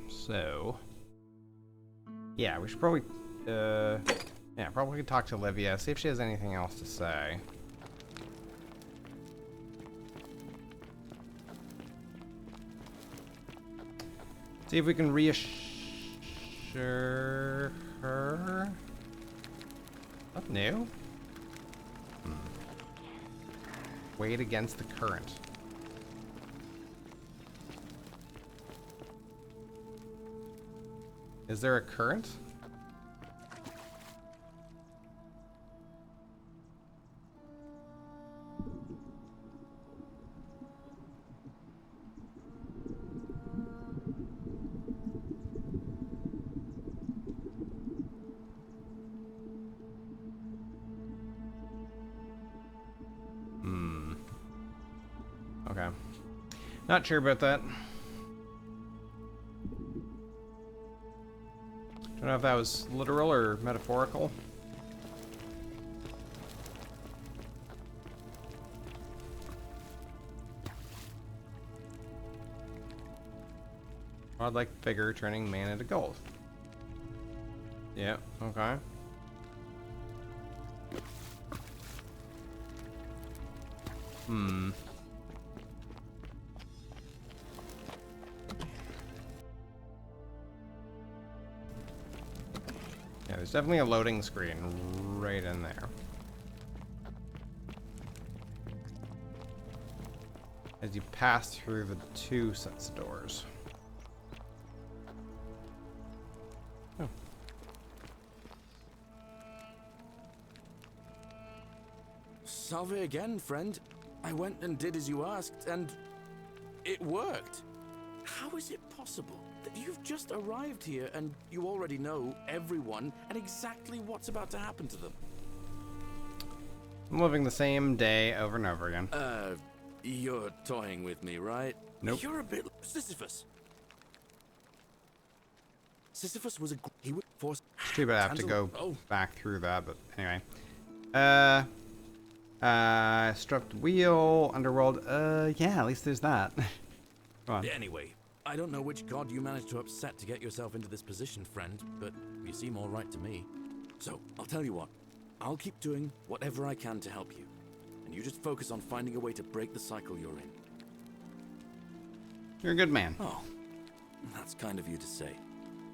So, yeah, we should probably, probably talk to Olivia, see if she has anything else to say. See if we can reassure her. Nothing new? Wade against the current. Is there a current? Okay. Not sure about that. Don't know if that was literal or metaphorical. Godlike figure turning man into gold. Yeah, okay. Yeah, there's definitely a loading screen right in there. As you pass through the two sets of doors. Oh. Salve again, friend. I went and did as you asked, and it worked. How is it possible that you've just arrived here and you already know everyone and exactly what's about to happen to them? I'm living the same day over and over again. You're toying with me, right? Nope. You're a bit like Sisyphus. Sisyphus was he would force. It's too bad I have to go back through that, but anyway. Struck the wheel, underworld. Yeah, at least there's that. Come on. Anyway, I don't know which god you managed to upset to get yourself into this position, friend, but you seem all right to me. So, I'll tell you what. I'll keep doing whatever I can to help you. And you just focus on finding a way to break the cycle you're in. You're a good man. Oh, that's kind of you to say.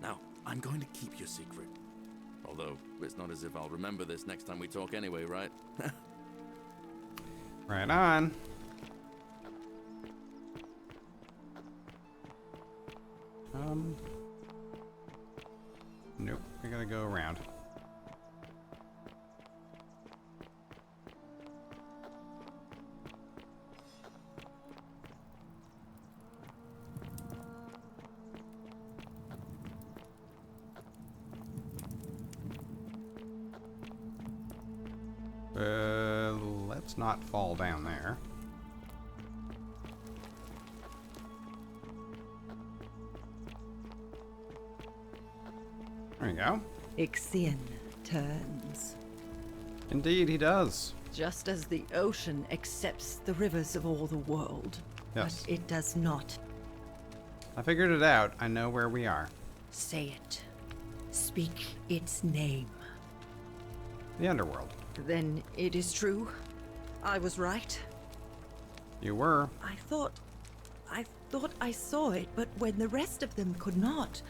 Now, I'm going to keep your secret. Although, it's not as if I'll remember this next time we talk anyway, right? Right on. Nope, I gotta go around. Let's not fall down there. There you go. Ixion turns. Indeed, he does. Just as the ocean accepts the rivers of all the world. Yes. But it does not. I figured it out. I know where we are. Say it. Speak its name. The underworld. Then it is true. I was right. You were. I thought I saw it, but when the rest of them could not,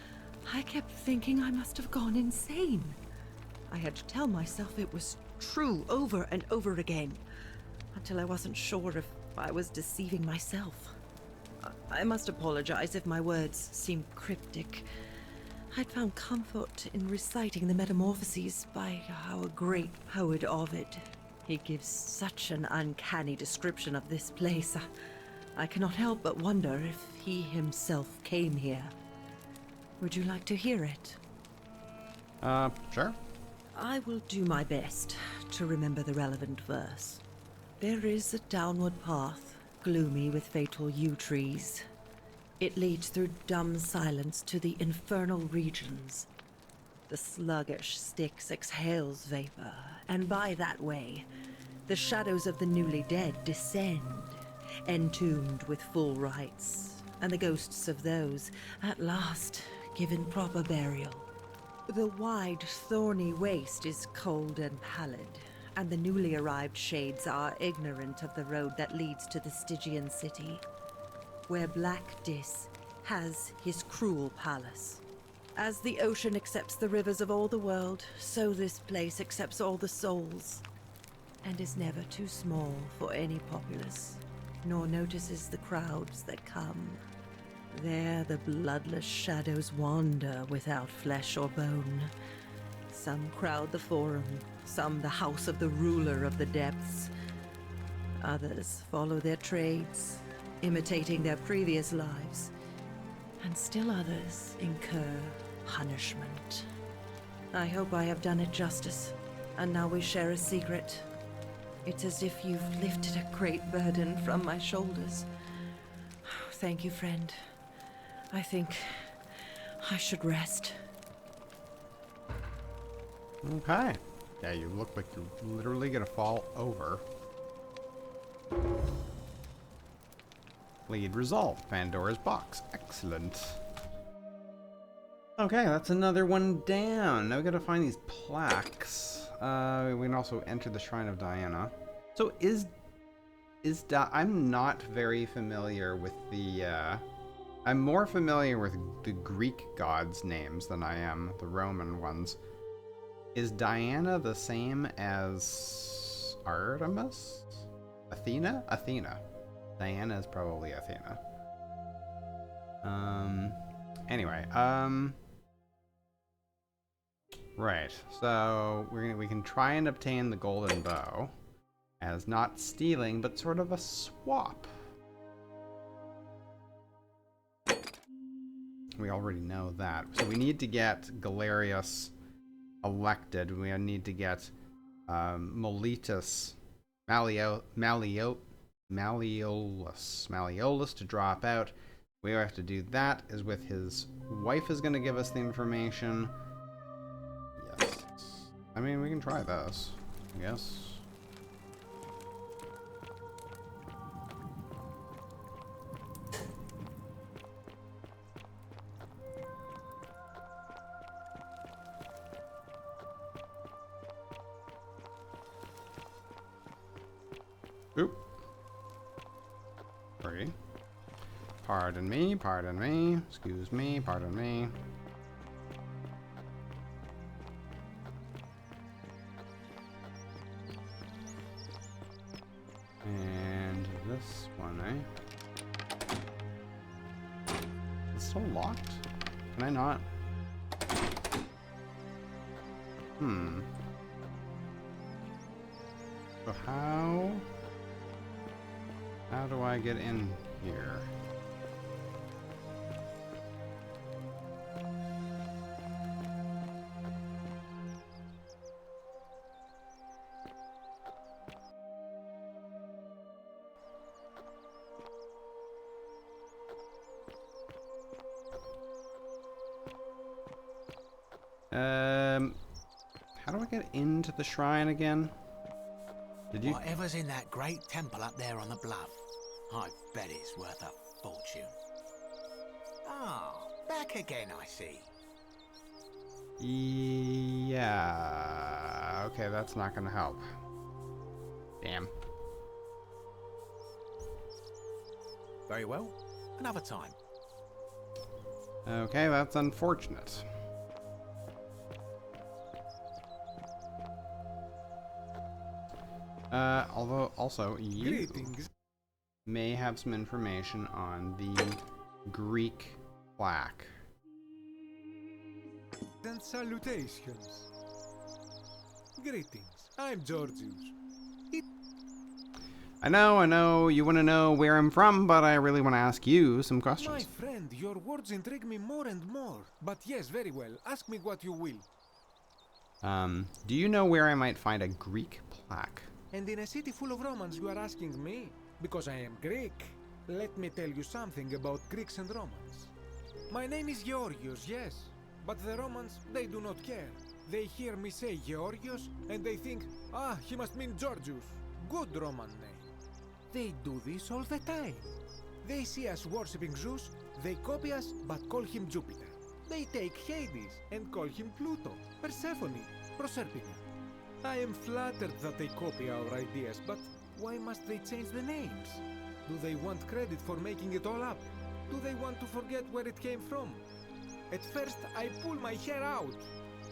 I kept thinking I must have gone insane. I had to tell myself it was true over and over again, until I wasn't sure if I was deceiving myself. I must apologize if my words seem cryptic. I'd found comfort in reciting the Metamorphoses by our great poet Ovid. He gives such an uncanny description of this place. I cannot help but wonder if he himself came here. Would you like to hear it? Sure. I will do my best to remember the relevant verse. There is a downward path, gloomy with fatal yew trees. It leads through dumb silence to the infernal regions. The sluggish Styx exhales vapor, and by that way, the shadows of the newly dead descend, entombed with full rites, and the ghosts of those, at last, given proper burial. The wide, thorny waste is cold and pallid, and the newly arrived shades are ignorant of the road that leads to the Stygian city, where Black Dis has his cruel palace. As the ocean accepts the rivers of all the world, so this place accepts all the souls, and is never too small for any populace, nor notices the crowds that come. There the bloodless shadows wander without flesh or bone. Some crowd the forum, some the house of the ruler of the depths. Others follow their trades, imitating their previous lives. And still others incur punishment. I hope I have done it justice, and now we share a secret. It's as if you've lifted a great burden from my shoulders. Thank you, friend. I think I should rest. Okay. Yeah, you look like you're literally gonna fall over. Lead resolved. Pandora's box. Excellent. Okay, that's another one down. Now we gotta find these plaques. We can also enter the Shrine of Diana. So I'm not very familiar with the, I'm more familiar with the Greek gods' names than I am the Roman ones. Is Diana the same as Artemis? Athena? Athena. Diana is probably Athena. Anyway, right. So we can try and obtain the golden bow as not stealing, but sort of a swap. We already know that. So we need to get Galerius elected. We need to get Malleolus to drop out. We have to do that is with his wife is going to give us the information. Yes. I mean, we can try this, I guess. Oop. Sorry. Pardon me, excuse me, pardon me. And this one, eh? It's still locked? Can I not? So how do I get in here? How do I get into the shrine again? Did you? Whatever's in that great temple up there on the bluff, I bet it's worth a fortune. Ah, back again, I see. Yeah. Okay, that's not gonna help. Damn. Very well. Another time. Okay, that's unfortunate. Although, also, you may have some information on the Greek plaque. And salutations. Greetings. I'm Georgius. I know, you want to know where I'm from, but I really want to ask you some questions. My friend, your words intrigue me more and more. But yes, very well. Ask me what you will. Do you know where I might find a Greek plaque? And in a city full of Romans, you are asking me? Because I am Greek. Let me tell you something about Greeks and Romans. My name is Georgios, yes. But the Romans, they do not care. They hear me say Georgios, and they think, ah, he must mean Georgius. Good Roman name. They do this all the time. They see us worshipping Zeus, they copy us but call him Jupiter. They take Hades and call him Pluto, Persephone, Proserpina. I am flattered that they copy our ideas, but why must they change the names? Do they want credit for making it all up? Do they want to forget where it came from? At first, I pull my hair out.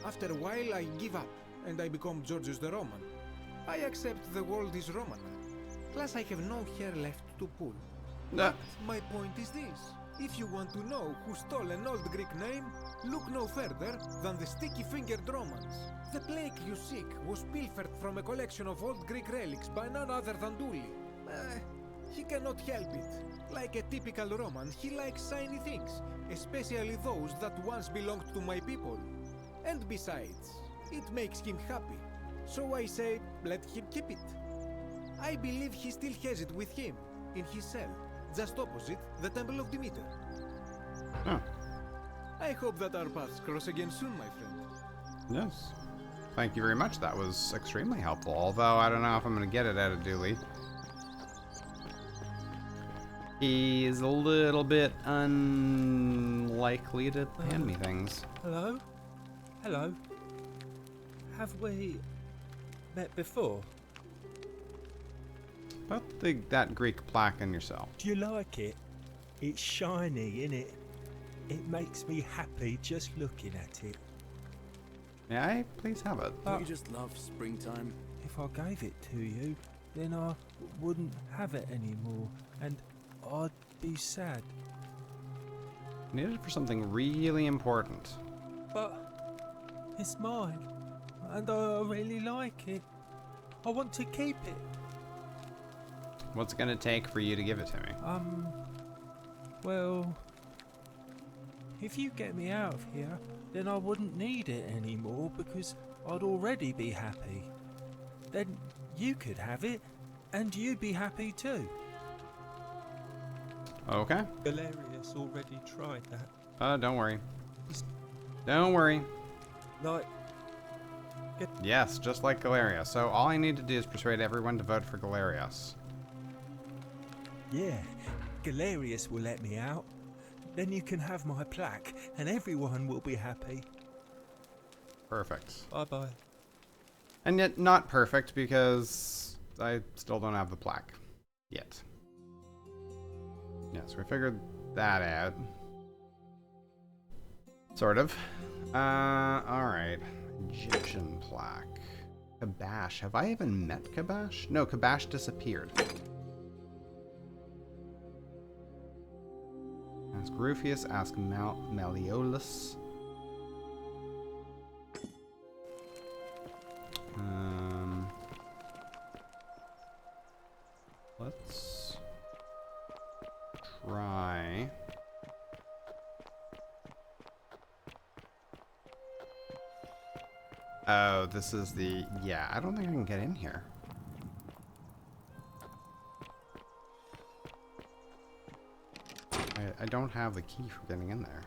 After a while, I give up, and I become Georgius the Roman. I accept the world is Roman now. Plus, I have no hair left to pull. But my point is this. If you want to know who stole an old Greek name, look no further than the sticky-fingered Romans. The plague you seek was pilfered from a collection of old Greek relics by none other than Duli. He cannot help it. Like a typical Roman, he likes shiny things, especially those that once belonged to my people. And besides, it makes him happy. So I say, let him keep it. I believe he still has it with him, in his cell, just opposite the Temple of Demeter. Huh. I hope that our paths cross again soon, my friend. Yes. Thank you very much. That was extremely helpful. Although I don't know if I'm going to get it out of Dooley. He's a little bit unlikely to hand me things. Hello? Hello? Have we met before? Put that Greek plaque on yourself. Do you like it? It's shiny, innit? It makes me happy just looking at it. May I please have it? Don't you just love springtime? If I gave it to you, then I wouldn't have it anymore, and I'd be sad. I need it for something really important. But it's mine, and I really like it. I want to keep it. What's it gonna take for you to give it to me? Well, if you get me out of here, then I wouldn't need it anymore because I'd already be happy. Then you could have it, and you'd be happy too. Okay. Galerius already tried that. Don't worry. Don't worry. Like, Yes, just like Galerius. So all I need to do is persuade everyone to vote for Galerius. yeah, Galerius will let me out. Then you can have my plaque, and everyone will be happy. Perfect. Bye-bye. And yet not perfect because I still don't have the plaque. Yet. Yeah, so we figured that out. Sort of. Alright. Egyptian plaque. Kabash. Have I even met Kabash? No, Kabash disappeared. Ask Rufius, ask Malleolus. Let's try. Oh, this is the... Yeah, I don't think I can get in here. I don't have the key for getting in there.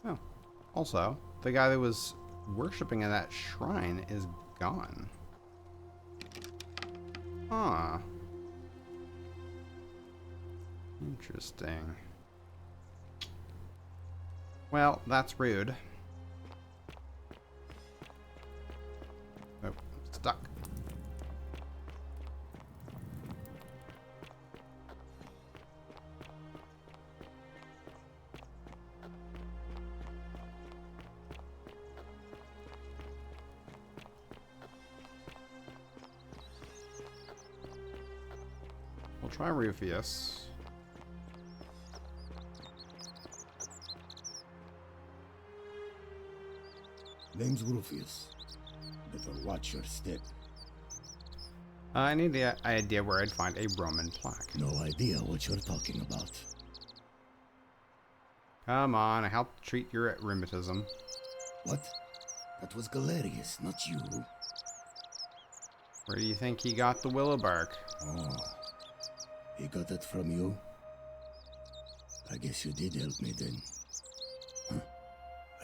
Oh. Also, the guy that was worshipping at that shrine is gone. Huh. Interesting. Well, that's rude. Oh, stuck. We'll try Rufius. Name's Rufius. Better watch your step. I need the idea where I'd find a Roman plaque. No idea what you're talking about. Come on, I helped treat your rheumatism. What? That was Galerius, not you. Where do you think he got the willow bark? Oh. He got it from you? I guess you did help me then. Huh.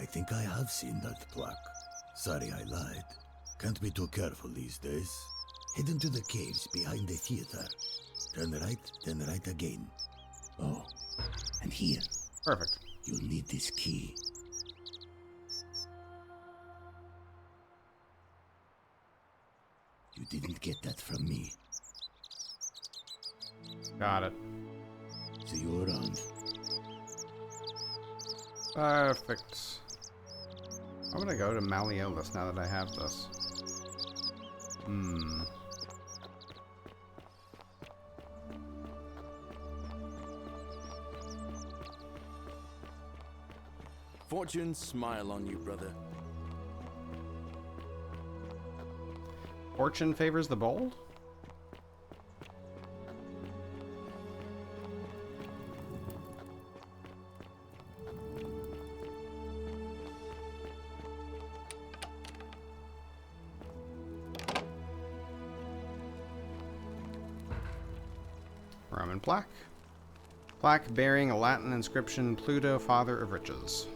I think I have seen that plaque. Sorry I lied. Can't be too careful these days. Head into the caves behind the theater. Turn right, then right again. Oh, and here. Perfect. You'll need this key. You didn't get that from me. Got it. See you around. Perfect. How would I go to Malleolus now that I have this? Fortune smile on you, brother. Fortune favors the bold? Roman plaque. Plaque bearing a Latin inscription, Pluto, Father of Riches.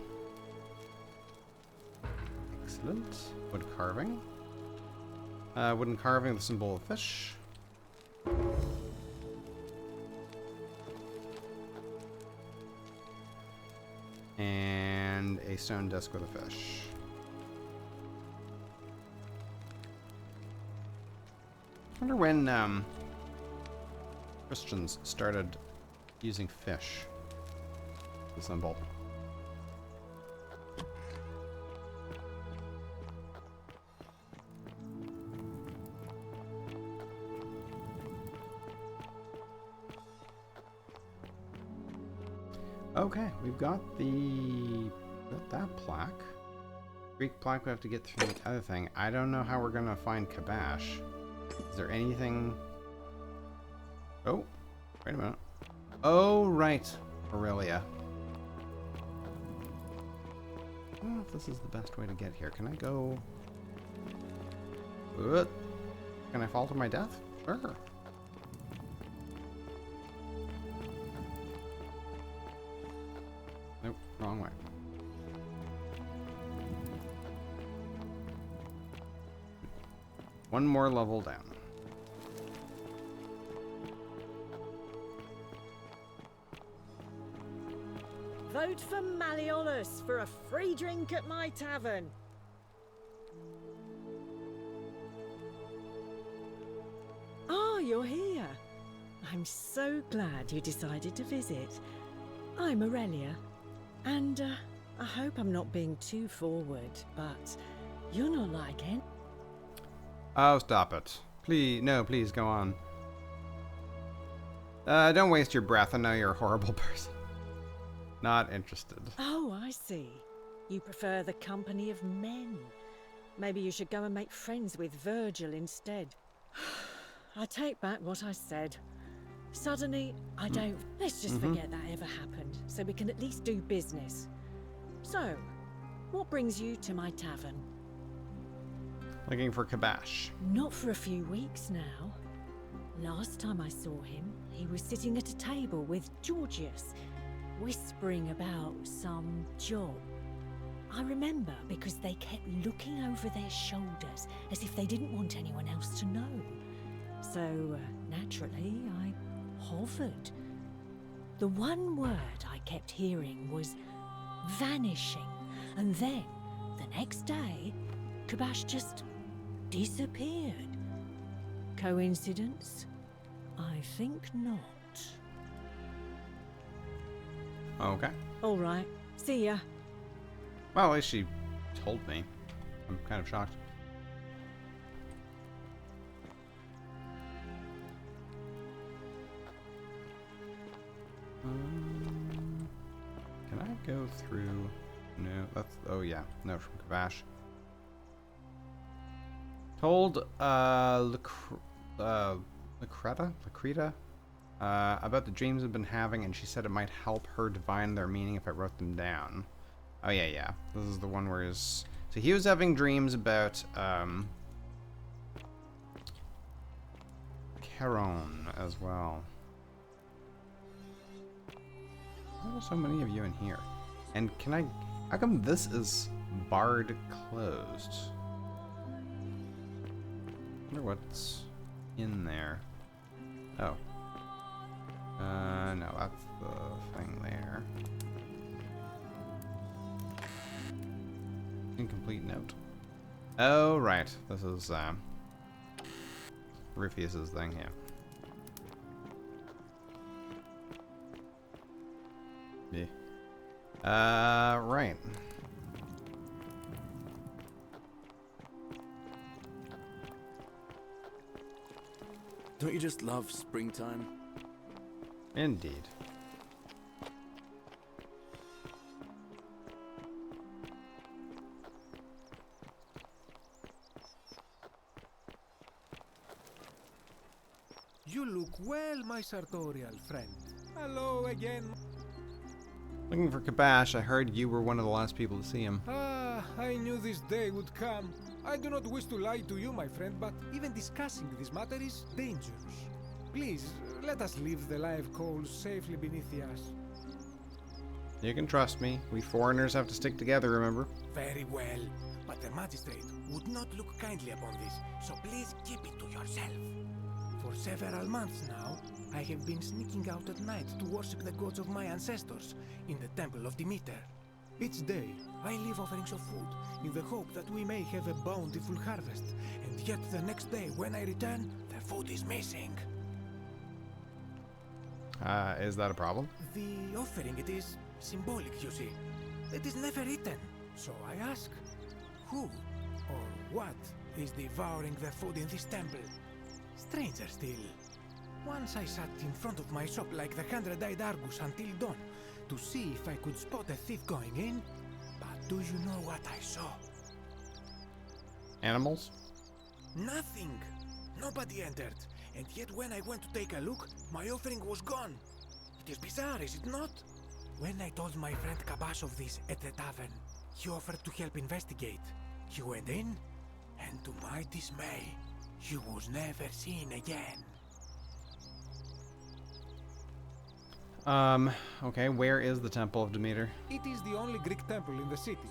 Excellent. Wood carving. Wooden carving, the symbol of fish. And a stone disc with a fish. I wonder when Christians started using fish, the symbol. Okay, we've got that plaque. Greek plaque, we have to get through the other thing. I don't know how we're gonna find Kabash. Is there anything... Oh, wait a minute. Oh, right. Aurelia. I don't know if this is the best way to get here. Can I go... Can I fall to my death? Sure. Nope, wrong way. One more level down. Vote for Malleolus for a free drink at my tavern. Oh, you're here. I'm so glad you decided to visit. I'm Aurelia, and I hope I'm not being too forward, but you're not like any... Oh, stop it. Please, no, please go on. Don't waste your breath. I know you're a horrible person. Not interested. Oh, I see. You prefer the company of men. Maybe you should go and make friends with Virgil instead. I take back what I said. Suddenly, I don't... Let's just forget that ever happened, so we can at least do business. So, what brings you to my tavern? Looking for Kabash. Not for a few weeks now. Last time I saw him, he was sitting at a table with Georgius, whispering about some job. I remember because they kept looking over their shoulders as if they didn't want anyone else to know. So, naturally, I hovered. The one word I kept hearing was vanishing, and then, the next day, Kabash just disappeared. Coincidence? I think not. Okay. All right. See ya. Well, at least she told me. I'm kind of shocked. Can I go through? No, that's... Oh, yeah. No, from Kabash. Told, Lucreta, about the dreams I've been having, and she said it might help her divine their meaning if I wrote them down. Oh, yeah, yeah. This is the one where his... So he was having dreams about, Charon as well. Why are so many of you in here? And can I... How come this is barred closed? I wonder what's in there. Oh. No, that's the thing there. Incomplete note. Oh, right. This is, Rufus's thing, yeah. Yeah. Right. Don't you just love springtime? Indeed. You look well, my sartorial friend. Hello again. Looking for Kabash. I heard you were one of the last people to see him. Ah, I knew this day would come. I do not wish to lie to you, my friend, but even discussing this matter is dangerous. Please, let us leave the live coals safely beneath the ash. You can trust me. We foreigners have to stick together, remember? Very well, but the magistrate would not look kindly upon this, so please keep it to yourself. For several months now, I have been sneaking out at night to worship the gods of my ancestors in the temple of Demeter. Each day, I leave offerings of food in the hope that we may have a bountiful harvest, and yet the next day when I return, the food is missing. Is that a problem? The offering, it is symbolic, you see. It is never eaten, so I ask, who or what is devouring the food in this temple? Stranger still. Once I sat in front of my shop like the 100-eyed Argus until dawn to see if I could spot a thief going in, but do you know what I saw? Animals? Nothing! Nobody entered, and yet when I went to take a look, my offering was gone. It is bizarre, is it not? When I told my friend Kabash of this at the tavern, he offered to help investigate. He went in, and to my dismay, he was never seen again. Okay, where is the Temple of Demeter? It is the only Greek temple in the city.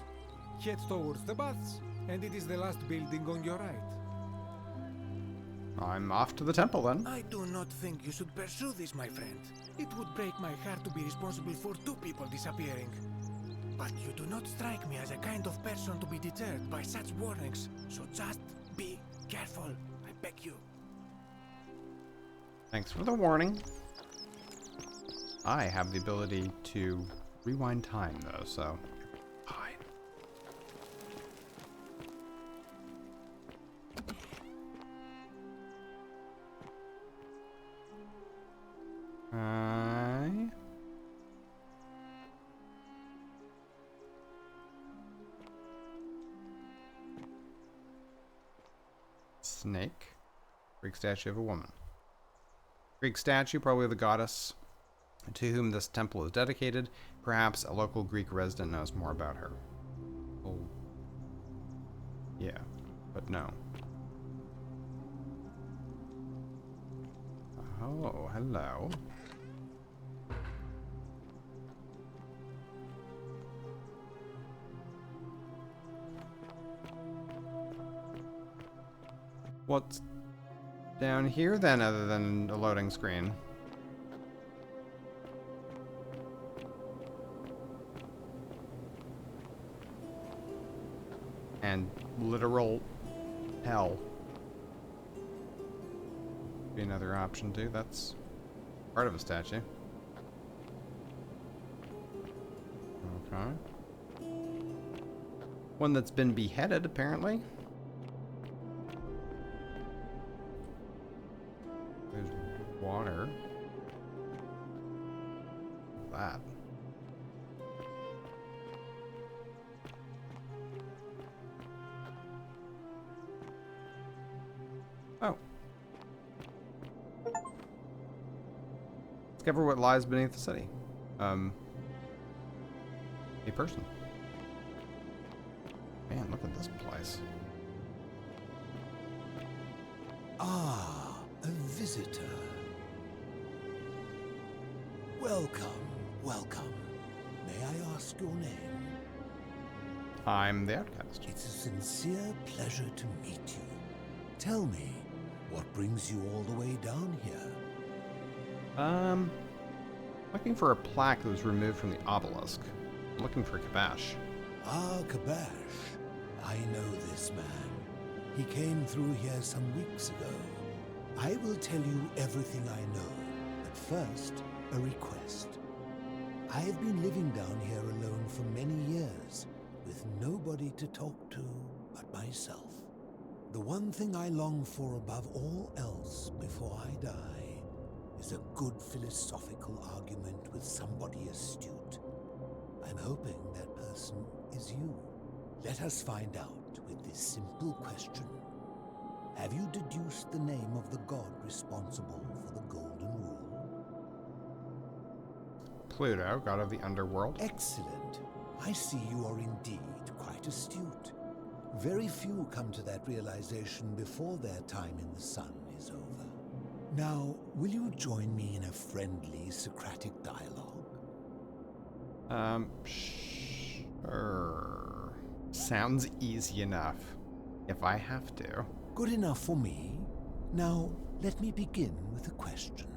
Head towards the baths, and it is the last building on your right. I'm off to the temple then. I do not think you should pursue this, my friend. It would break my heart to be responsible for 2 people disappearing. But you do not strike me as a kind of person to be deterred by such warnings, so just be careful, I beg you. Thanks for the warning. I have the ability to rewind time though, so fine. Snake. Greek statue of a woman. Greek statue, probably the goddess to whom this temple is dedicated. Perhaps a local Greek resident knows more about her. Oh. Yeah, but no. Oh, hello. What's down here then, other than a loading screen? And literal hell. Be another option too. That's part of a statue. Okay. One that's been beheaded, apparently. There's water. That. Oh. Discover what lies beneath the city. A person. Man, look at this place. Ah, a visitor. Welcome, welcome. May I ask your name? I'm the outcast. It's a sincere pleasure to meet you. Tell me, what brings you all the way down here? Looking for a plaque that was removed from the obelisk. I'm looking for Kabash. Ah, Kabash. I know this man. He came through here some weeks ago. I will tell you everything I know, but first, a request. I have been living down here alone for many years, with nobody to talk to but myself. The one thing I long for above all else before I die is a good philosophical argument with somebody astute. I'm hoping that person is you. Let us find out with this simple question. Have you deduced the name of the god responsible for the Golden Rule? Pluto, god of the underworld. Excellent. I see you are indeed quite astute. Very few come to that realization before their time in the sun is over. Now, will you join me in a friendly Socratic dialogue? Sure. Sounds easy enough. If I have to. Good enough for me. Now, let me begin with a question.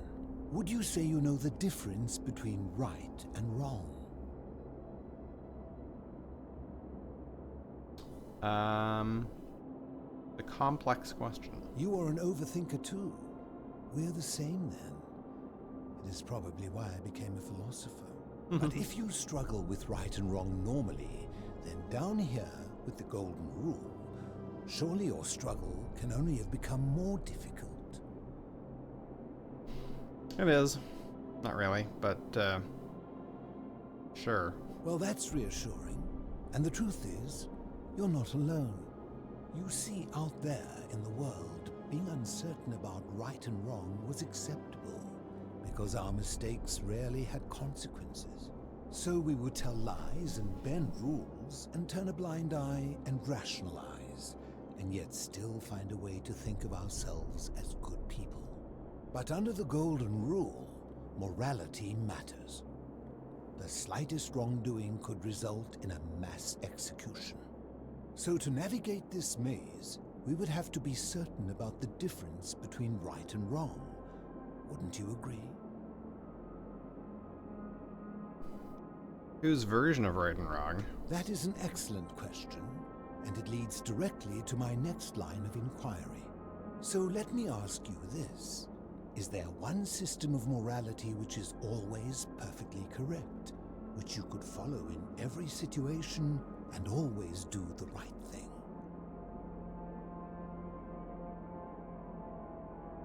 Would you say you know the difference between right and wrong? A complex question. You are an overthinker too. We're the same then. It is probably why I became a philosopher. But if you struggle with right and wrong normally, then down here with the Golden Rule, surely your struggle can only have become more difficult. It is. Not really, but, sure. Well, that's reassuring. And the truth is, you're not alone. You see, out there in the world, being uncertain about right and wrong was acceptable, because our mistakes rarely had consequences. So we would tell lies and bend rules and turn a blind eye and rationalize, and yet still find a way to think of ourselves as good people. But under the Golden Rule, morality matters. The slightest wrongdoing could result in a mass execution. So to navigate this maze, we would have to be certain about the difference between right and wrong. Wouldn't you agree? Whose version of right and wrong? That is an excellent question, and it leads directly to my next line of inquiry. So let me ask you this. Is there one system of morality which is always perfectly correct, which you could follow in every situation and always do the right thing?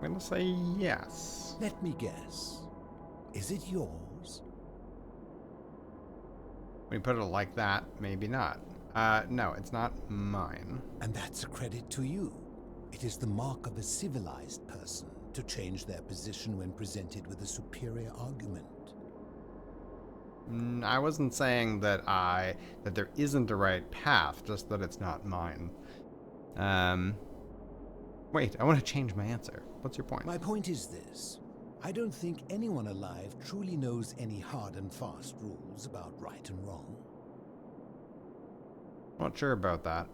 I'm gonna say yes. Let me guess. Is it yours? When you put it like that, maybe not. No, it's not mine. And that's a credit to you. It is the mark of a civilized person to change their position when presented with a superior argument. I wasn't saying that there isn't a right path, just that it's not mine. Wait, I want to change my answer. What's your point? My point is this. I don't think anyone alive truly knows any hard and fast rules about right and wrong. Not sure about that.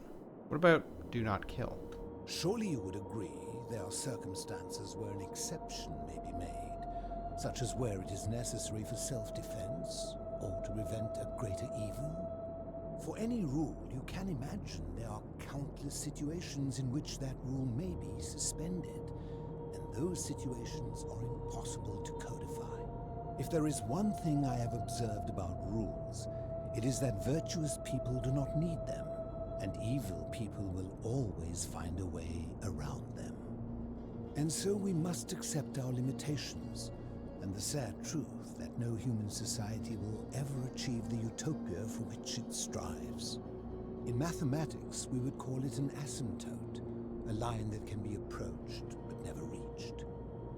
What about do not kill? Surely you would agree there are circumstances where an exception may be made, such as where it is necessary for self-defense or to prevent a greater evil. For any rule, you can imagine there are countless situations in which that rule may be suspended, and those situations are impossible to codify. If there is one thing I have observed about rules, it is that virtuous people do not need them, and evil people will always find a way around them. And so we must accept our limitations, and the sad truth that no human society will ever achieve the utopia for which it strives. In mathematics, we would call it an asymptote, a line that can be approached but never reached.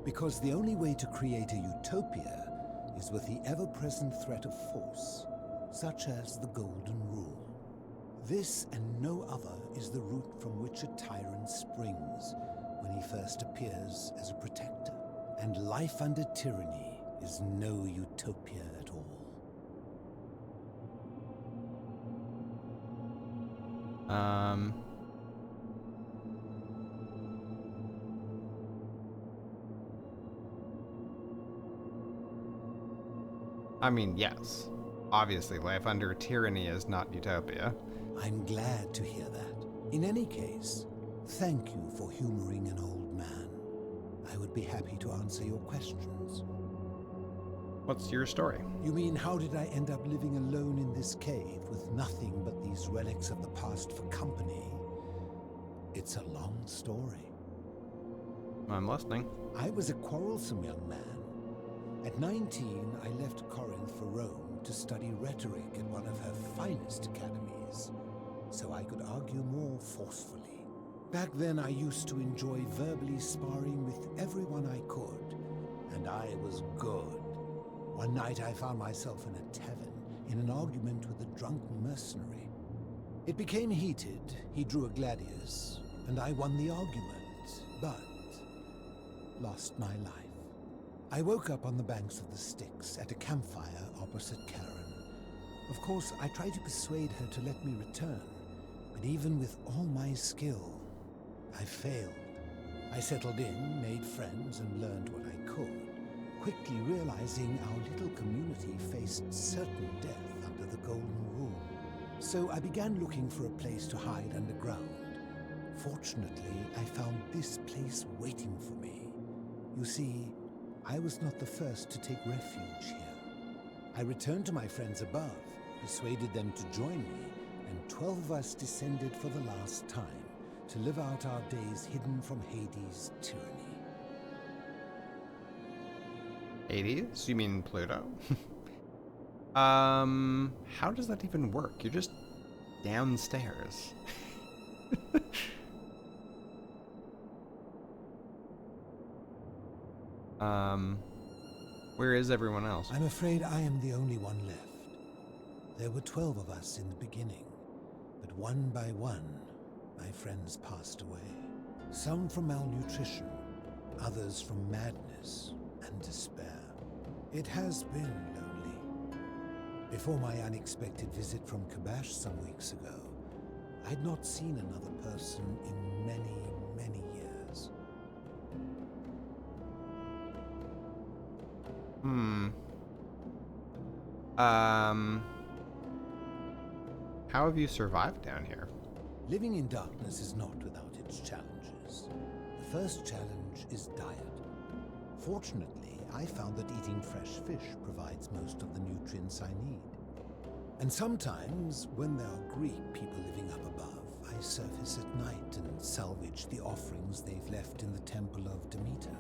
Because the only way to create a utopia is with the ever-present threat of force, such as the Golden Rule. This and no other is the root from which a tyrant springs when he first appears as a protector. And life under tyranny is no utopia at all. I mean, yes. Obviously, life under tyranny is not utopia. I'm glad to hear that. In any case, thank you for humoring an old man. I would be happy to answer your questions. What's your story? You mean, how did I end up living alone in this cave with nothing but these relics of the past for company? It's a long story. I'm listening. I was a quarrelsome young man. At 19, I left Corinth for Rome to study rhetoric at one of her finest academies, so I could argue more forcefully. Back then, I used to enjoy verbally sparring with everyone I could, and I was good. One night, I found myself in a tavern in an argument with a drunk mercenary. It became heated. He drew a gladius, and I won the argument, but lost my life. I woke up on the banks of the Styx at a campfire opposite Karen. Of course, I tried to persuade her to let me return, but even with all my skill, I failed. I settled in, made friends, and learned what I could, quickly realizing our little community faced certain death under the Golden Rule. So I began looking for a place to hide underground. Fortunately, I found this place waiting for me. You see, I was not the first to take refuge here. I returned to my friends above, persuaded them to join me, and 12 of us descended for the last time to live out our days hidden from Hades' tyranny. Hades? You mean Pluto? How does that even work? You're just downstairs. Where is everyone else? I'm afraid I am the only one left. There were 12 of us in the beginning, but one by one, my friends passed away. Some from malnutrition, others from madness and despair. It has been lonely. Before my unexpected visit from Kabash some weeks ago, I'd not seen another person in many, many years. How have you survived down here? Living in darkness is not without its challenges. The first challenge is diet. Fortunately, I found that eating fresh fish provides most of the nutrients I need. And sometimes, when there are Greek people living up above, I surface at night and salvage the offerings they've left in the temple of Demeter.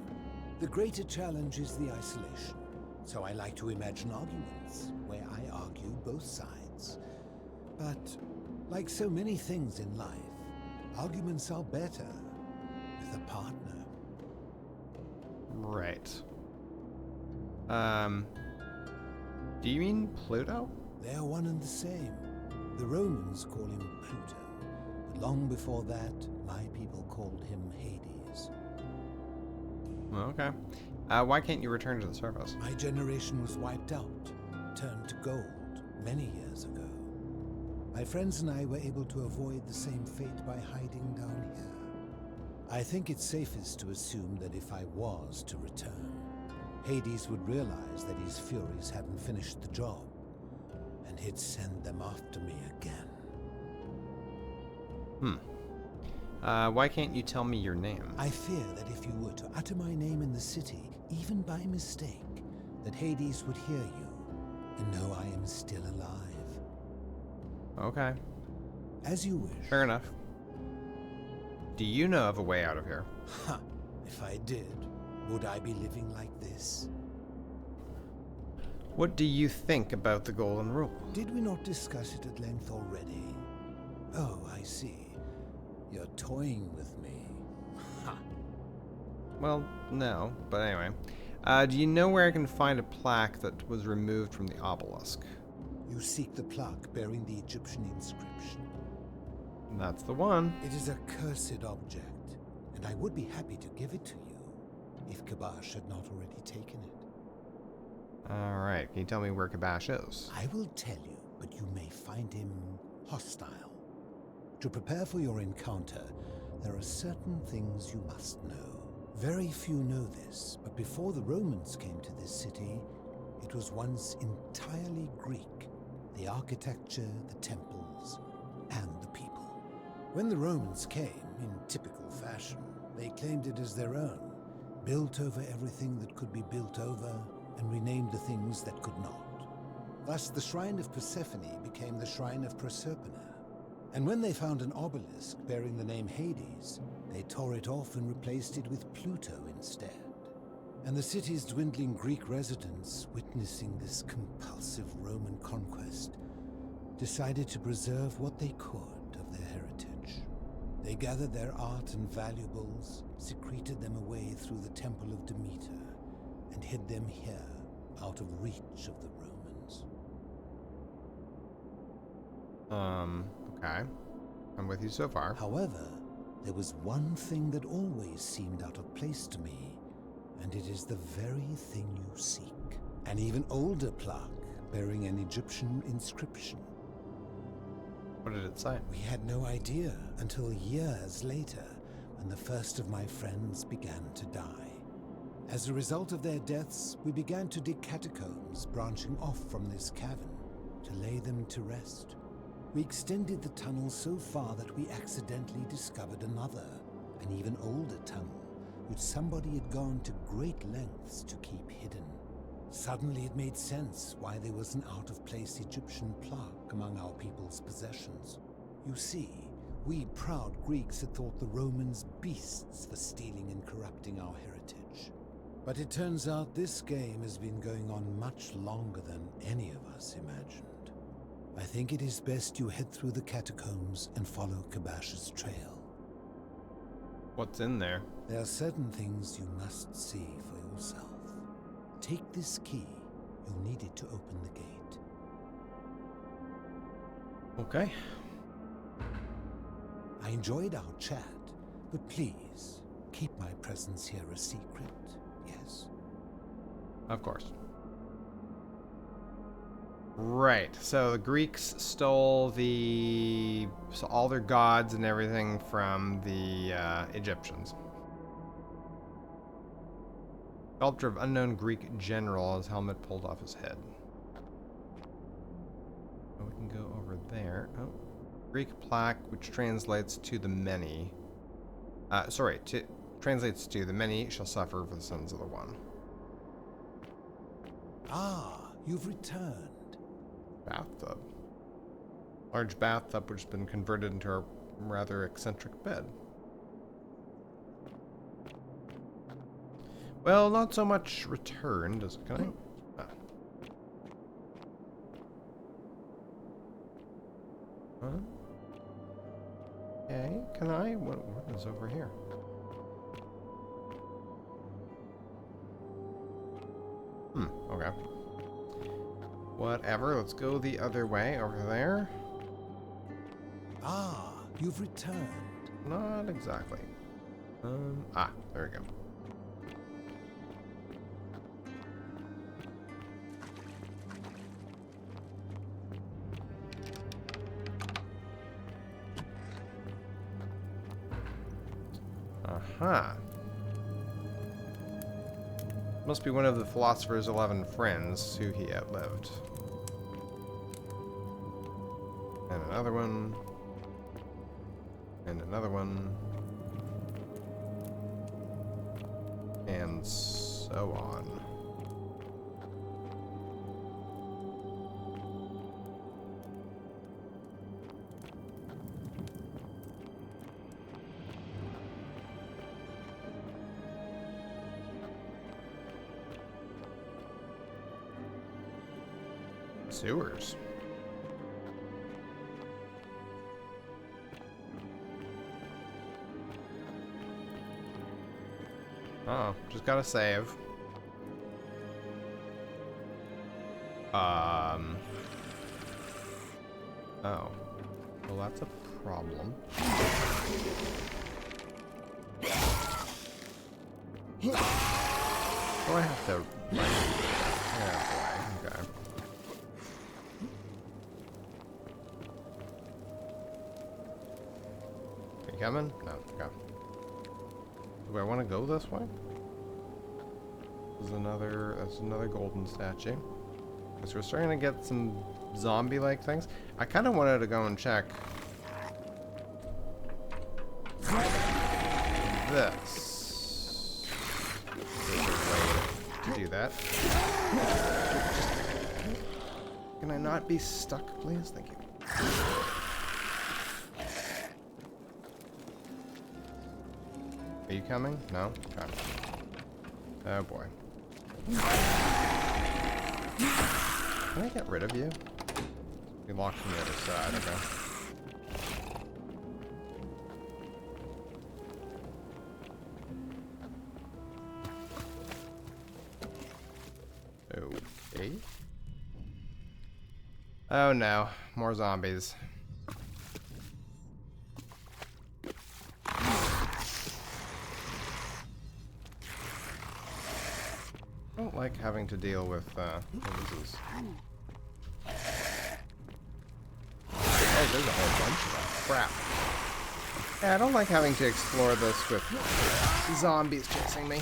The greater challenge is the isolation, so I like to imagine arguments, where I argue both sides. But, like so many things in life, arguments are better with a partner. Right. Do you mean Pluto? They are one and the same. The Romans call him Pluto, but long before that, my people called him Hades. Okay. Why can't you return to the surface? My generation was wiped out, turned to gold, many years ago. My friends and I were able to avoid the same fate by hiding down here. I think it's safest to assume that if I was to return, Hades would realize that his furies hadn't finished the job, and he'd send them after me again. Why can't you tell me your name? I fear that if you were to utter my name in the city, even by mistake, that Hades would hear you and know I am still alive. Okay. As you wish. Fair enough. Do you know of a way out of here? Ha! If I did, would I be living like this? What do you think about the Golden Rule? Did we not discuss it at length already? Oh, I see. You're toying with me. Ha! Well, no, but anyway. Do you know where I can find a plaque that was removed from the obelisk? You seek the plaque bearing the Egyptian inscription. That's the one. It is a cursed object, and I would be happy to give it to you, if Kabash had not already taken it. Alright, can you tell me where Kabash is? I will tell you, but you may find him hostile. To prepare for your encounter, there are certain things you must know. Very few know this, but before the Romans came to this city, it was once entirely Greek. The architecture, the temples, and the people. When the Romans came, in typical fashion, they claimed it as their own, built over everything that could be built over, and renamed the things that could not. Thus, the Shrine of Persephone became the Shrine of Proserpina. And when they found an obelisk bearing the name Hades, they tore it off and replaced it with Pluto instead. And the city's dwindling Greek residents, witnessing this compulsive Roman conquest, decided to preserve what they could of their heritage. They gathered their art and valuables, secreted them away through the Temple of Demeter, and hid them here, out of reach of the Romans. Okay. I'm with you so far. However, there was one thing that always seemed out of place to me, and it is the very thing you seek. An even older plaque bearing an Egyptian inscription. What did it say? We had no idea until years later, when the first of my friends began to die. As a result of their deaths, we began to dig catacombs branching off from this cavern to lay them to rest. We extended the tunnel so far that we accidentally discovered another, an even older tunnel, which somebody had gone to great lengths to keep hidden. Suddenly it made sense why there was an out-of-place Egyptian plaque among our people's possessions. You see, we proud Greeks had thought the Romans beasts for stealing and corrupting our heritage. But it turns out this game has been going on much longer than any of us imagined. I think it is best you head through the catacombs and follow Kabash's trail. What's in there? There are certain things you must see for yourself. Take this key. You'll need it to open the gate. Okay. I enjoyed our chat, but please, keep my presence here a secret, yes? Of course. Right, so the Greeks stole all their gods and everything from the Egyptians. Sculpture of unknown Greek general, his helmet pulled off his head. Oh, we can go over there. Oh, Greek plaque, which translates to the many. Translates to the many shall suffer for the sins of the one. Ah, you've returned. Bathtub. Large bathtub which has been converted into a rather eccentric bed. Well, not so much returned as it can I? Ah. Huh? Okay, can I? What is over here? Okay. Whatever, let's go the other way over there. Ah, you've returned. Not exactly. There we go. Aha. Must be one of the philosopher's 11 friends who he outlived. And another one. And another one. And so on. Sewers. Oh, just gotta save. Oh. Well, that's a problem. Oh, I have to... Yeah, boy. Okay. Are you coming? No, okay. Do I want to go this way? That's another golden statue. Because we're starting to get some zombie-like things. I kind of wanted to go and check this. There's a way to do that. Can I not be stuck, please? Thank you. Are you coming? No? Okay. Oh boy. Can I get rid of you? You locked from the other side, okay. Okay. Oh no, more zombies. I don't like having to deal with, what is this? Oh, there's a whole bunch of them. Crap. Yeah, I don't like having to explore this with zombies chasing me.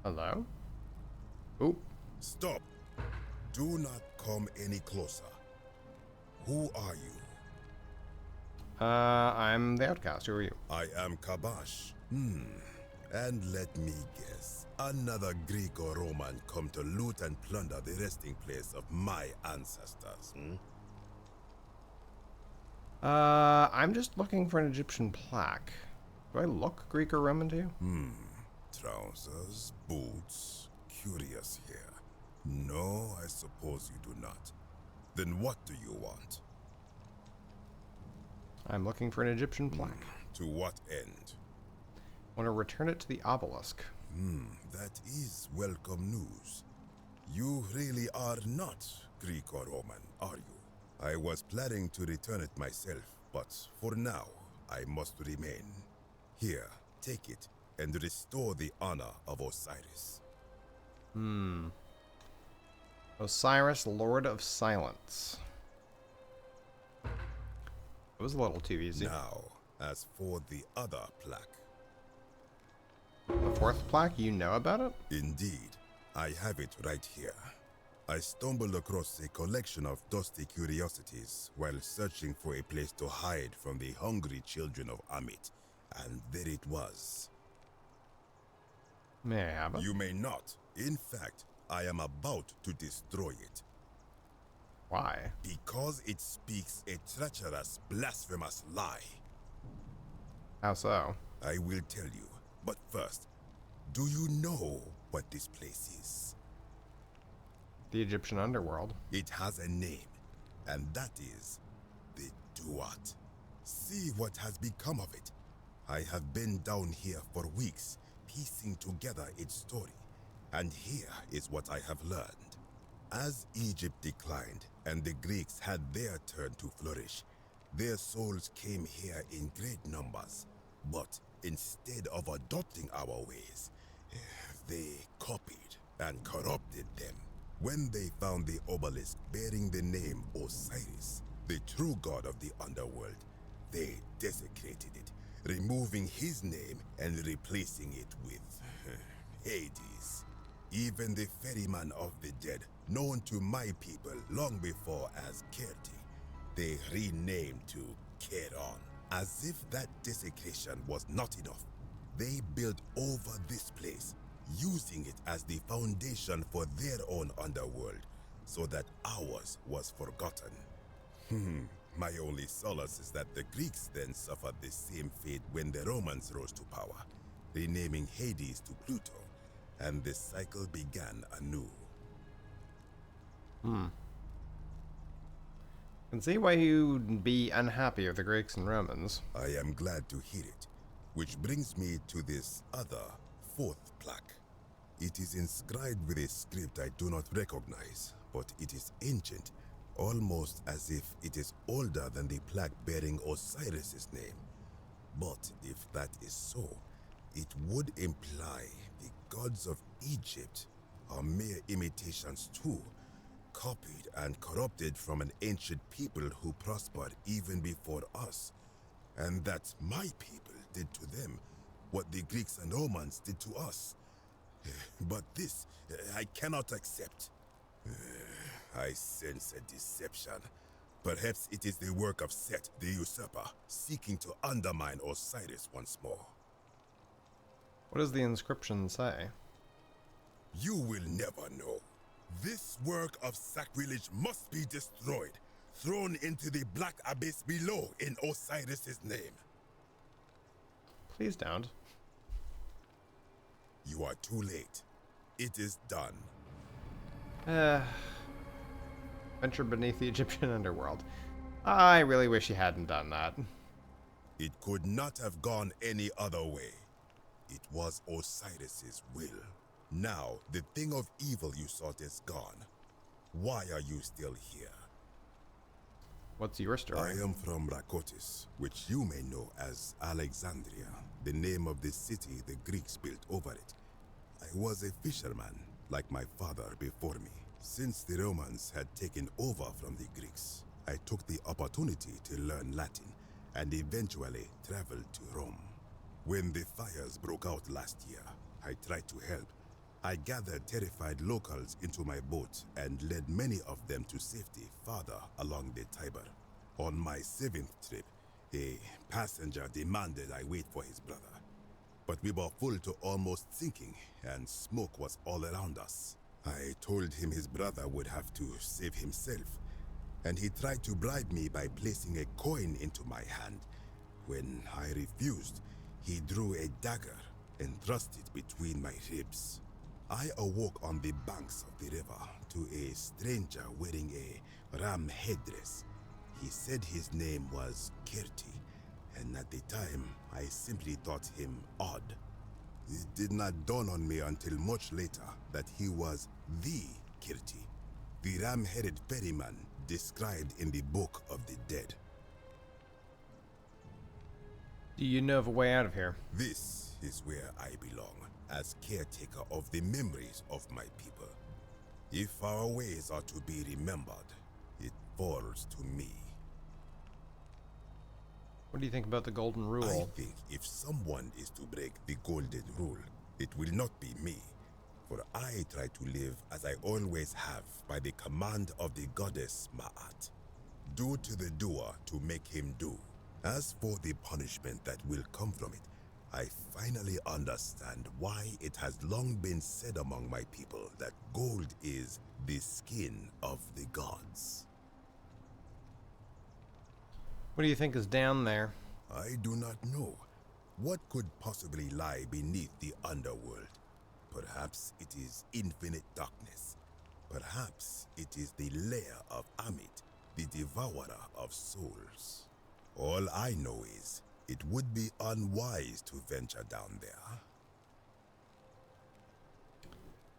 Hello? Oop. Stop. Do not come any closer. Who are you? I'm the outcast. Who are you? I am Kabash. And let me guess. Another Greek or Roman come to loot and plunder the resting place of my ancestors, I'm just looking for an Egyptian plaque. Do I look Greek or Roman to you? Trousers, boots, curious here. No, I suppose you do not. Then what do you want? I'm looking for an Egyptian plaque. To what end? I want to return it to the obelisk. That is welcome news. You really are not Greek or Roman, are you? I was planning to return it myself, but for now, I must remain. Here, take it and restore the honor of Osiris. Osiris, Lord of Silence. It was a little too easy. Now, as for the other plaque. The fourth plaque, you know about it? Indeed, I have it right here. I stumbled across a collection of dusty curiosities while searching for a place to hide from the hungry children of Amit, and there it was. May I have it? You may not. In fact, I am about to destroy it. Why? Because it speaks a treacherous, blasphemous lie. How so? I will tell you, but first, do you know what this place is? The Egyptian underworld. It has a name, and that is the Duat. See what has become of it. I have been down here for weeks, piecing together its story, and here is what I have learned. As Egypt declined and the Greeks had their turn to flourish, their souls came here in great numbers. But instead of adopting our ways, they copied and corrupted them. When they found the obelisk bearing the name Osiris, the true god of the underworld, they desecrated it, removing his name and replacing it with Hades. Even the ferryman of the dead, known to my people long before as Kerti, they renamed to Keron. As if that desecration was not enough, they built over this place, using it as the foundation for their own underworld, so that ours was forgotten. My only solace is that the Greeks then suffered the same fate when the Romans rose to power, renaming Hades to Pluto, and the cycle began anew. Can see why you'd be unhappy with the Greeks and Romans. I am glad to hear it, which brings me to this other fourth plaque. It is inscribed with a script I do not recognize, but it is ancient, almost as if it is older than the plaque bearing Osiris's name. But if that is so, it would imply the gods of Egypt are mere imitations too, copied and corrupted from an ancient people who prospered even before us. And that my people did to them what the Greeks and Romans did to us. But this, I cannot accept. I sense a deception. Perhaps it is the work of Set, the usurper, seeking to undermine Osiris once more. What does the inscription say? You will never know. This work of sacrilege must be destroyed, thrown into the black abyss below in Osiris's name. Please don't. You are too late. It is done. Venture beneath the Egyptian underworld. I really wish he hadn't done that. It could not have gone any other way. It was Osiris's will. Now, the thing of evil you sought is gone. Why are you still here? What's your story? I am from Rakotis, which you may know as Alexandria, the name of the city the Greeks built over it. I was a fisherman, like my father before me. Since the Romans had taken over from the Greeks, I took the opportunity to learn Latin and eventually traveled to Rome. When the fires broke out last year, I tried to help. I gathered terrified locals into my boat and led many of them to safety farther along the Tiber. On my 7th trip, a passenger demanded I wait for his brother. But we were full to almost sinking, and smoke was all around us. I told him his brother would have to save himself, and he tried to bribe me by placing a coin into my hand. When I refused, he drew a dagger and thrust it between my ribs. I awoke on the banks of the river to a stranger wearing a ram headdress. He said his name was Kirti, and at the time, I simply thought him odd. It did not dawn on me until much later that he was the Kirti, the ram-headed ferryman described in the Book of the Dead. Do you know of a way out of here? This is where I belong, as caretaker of the memories of my people. If our ways are to be remembered, it falls to me. What do you think about the golden rule? I think if someone is to break the golden rule, it will not be me. For I try to live as I always have by the command of the goddess Ma'at. Do to the doer to make him do. As for the punishment that will come from it, I finally understand why it has long been said among my people that gold is the skin of the gods. What do you think is down there? I do not know. What could possibly lie beneath the underworld? Perhaps it is infinite darkness. Perhaps it is the lair of Amit, the devourer of souls. All I know is, it would be unwise to venture down there.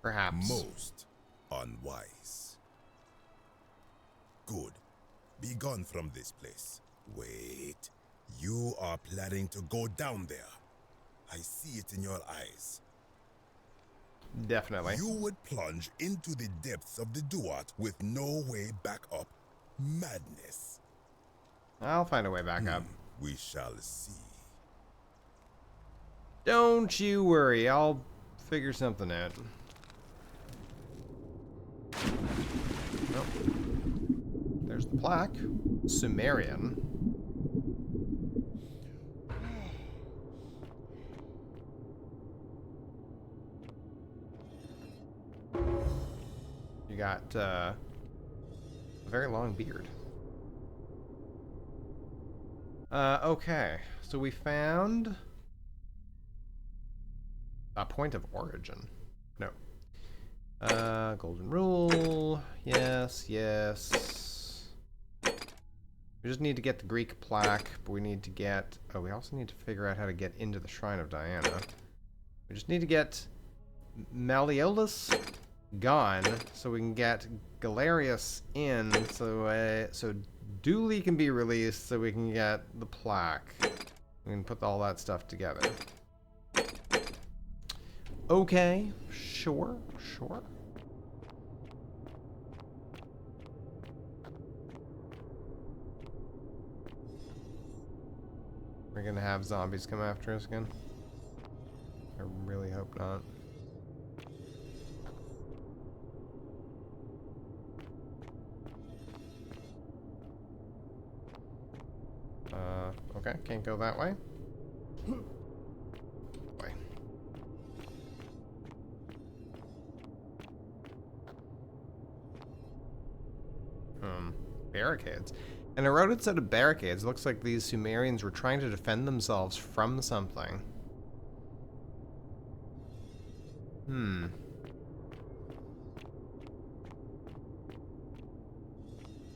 Perhaps. Most unwise. Good. Be gone from this place. Wait. You are planning to go down there. I see it in your eyes. Definitely. You would plunge into the depths of the Duat with no way back up. Madness. I'll find a way back up. We shall see. Don't you worry, I'll figure something out. Nope. There's the plaque. Sumerian. You got a very long beard. Okay, so we found a point of origin. No. Golden rule. Yes, yes. We just need to get the Greek plaque, but we need to get... Oh, we also need to figure out how to get into the Shrine of Diana. We just need to get Malleolus gone, so we can get Galerius in, so Dooley can be released, so we can get the plaque. We can put all that stuff together. Okay, sure. We're gonna have zombies come after us again. I really hope not. Okay, can't go that way. Boy. Barricades. An eroded set of barricades. Looks like these Sumerians were trying to defend themselves from something.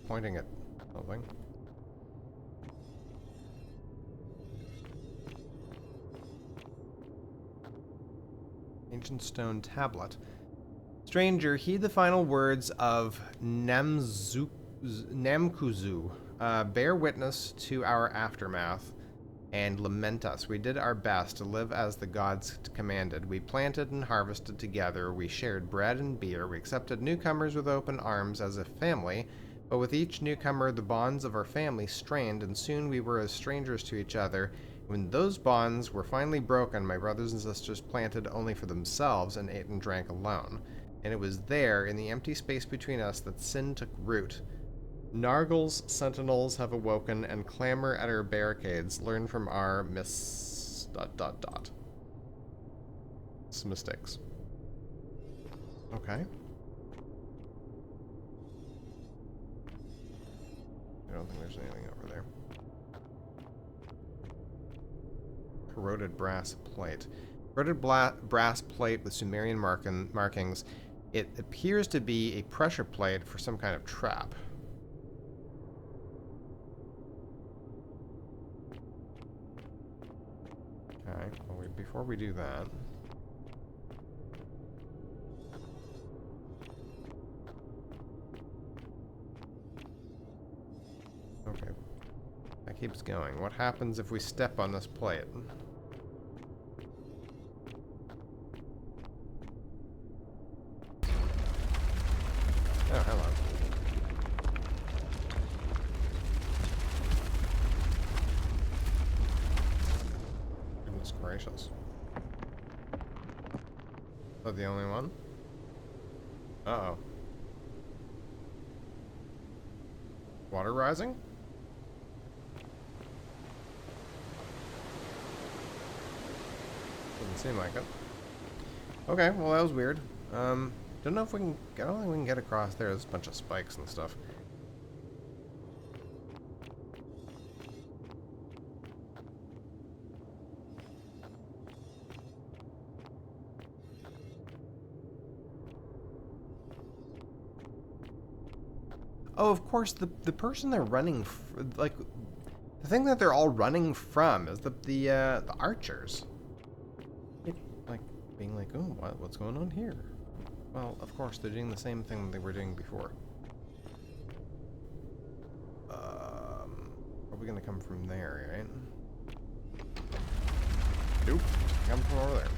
Pointing at something. Ancient stone tablet. Stranger, heed the final words of Namkuzu. Bear witness to our aftermath and lament us. We did our best to live as the gods commanded. We planted and harvested together. We shared bread and beer. We accepted newcomers with open arms as a family. But with each newcomer, the bonds of our family strained, and soon we were as strangers to each other. When those bonds were finally broken, my brothers and sisters planted only for themselves and ate and drank alone. And it was there, in the empty space between us, that sin took root. Nargle's sentinels have awoken and clamor at our barricades. Learn from our Some mistakes. Okay. I don't think there's anything over there. Corroded brass plate. Corroded brass plate with Sumerian markings. It appears to be a pressure plate for some kind of trap. Okay, well, before we do that... Okay. That keeps going. What happens if we step on this plate? Oh, hello. Goodness gracious. Is that the only one? Uh-oh. Water rising? Doesn't seem like it. Okay, well that was weird. Don't know if we can. I don't think we can get across there. There's a bunch of spikes and stuff. Oh, of course, the person they're running, like, the thing that they're all running from is the archers. Like, being like, oh, what's going on here? Well, of course, they're doing the same thing they were doing before. Probably gonna come from there, right? Nope, come from over there.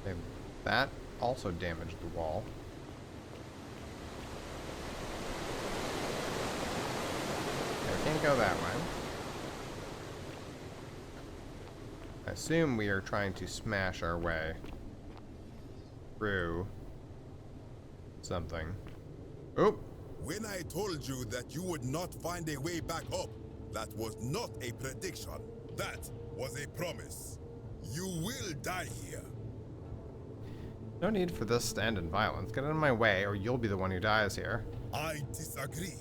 Okay, that also damaged the wall. Can't go that way. I assume we are trying to smash our way through something. Oop! When I told you that you would not find a way back up, that was not a prediction. That was a promise. You will die here. No need for this to end in violence. Get out of my way, or you'll be the one who dies here. I disagree.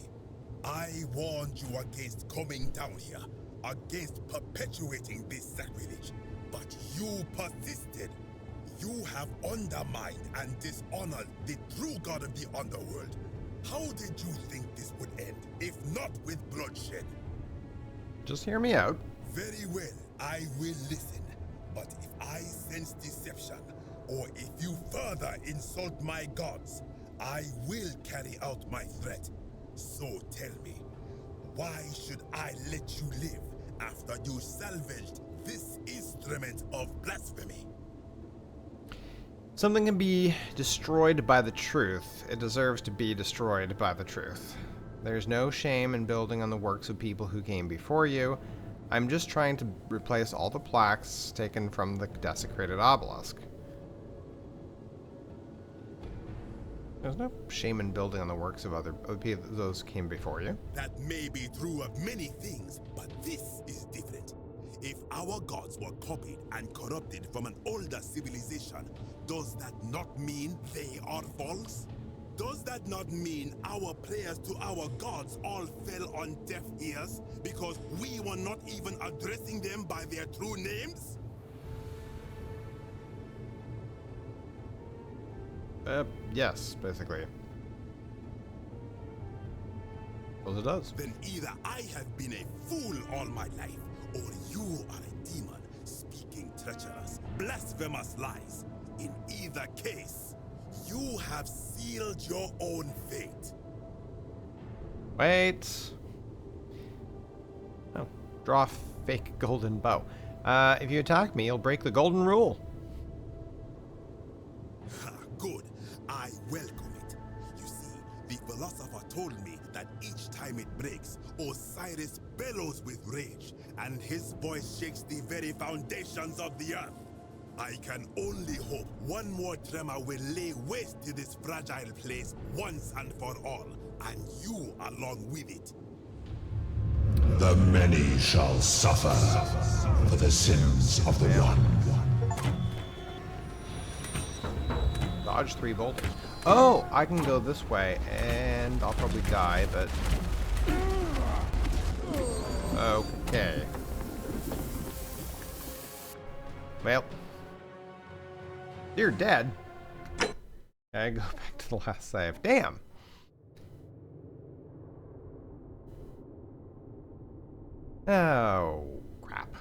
I warned you against coming down here, against perpetuating this sacrilege, but you persisted. You have undermined and dishonored the true god of the underworld. How did you think this would end, if not with bloodshed? Just hear me out. Very well, I will listen. But if I sense deception, or if you further insult my gods, I will carry out my threat. So tell me, why should I let you live after you salvaged this instrument of blasphemy. Something can be destroyed by the truth. It deserves to be destroyed by the truth. There's no shame in building on the works of people who came before you. I'm just trying to replace all the plaques taken from the desecrated obelisk. There's no shame in building on the works of other people, those who came before you. That may be true of many things, but this is different. If our gods were copied and corrupted from an older civilization, does that not mean they are false? Does that not mean our prayers to our gods all fell on deaf ears because we were not even addressing them by their true names? Yes, basically. Well, it does. Then either I have been a fool all my life, or you are a demon speaking treacherous, blasphemous lies. In either case, you have sealed your own fate. Wait. Oh, draw a fake golden bow. If you attack me, you'll break the golden rule. Ha, good. I welcome it. You see, the philosopher told me that each time it breaks, Osiris bellows with rage, and his voice shakes the very foundations of the earth. I can only hope one more tremor will lay waste to this fragile place once and for all, and you along with it. The many shall suffer for the sins of the one. Dodge 3 boulders. Oh, I can go this way, and I'll probably die, but... Okay. Well. You're dead. I go back to the last save. Damn! Oh, crap.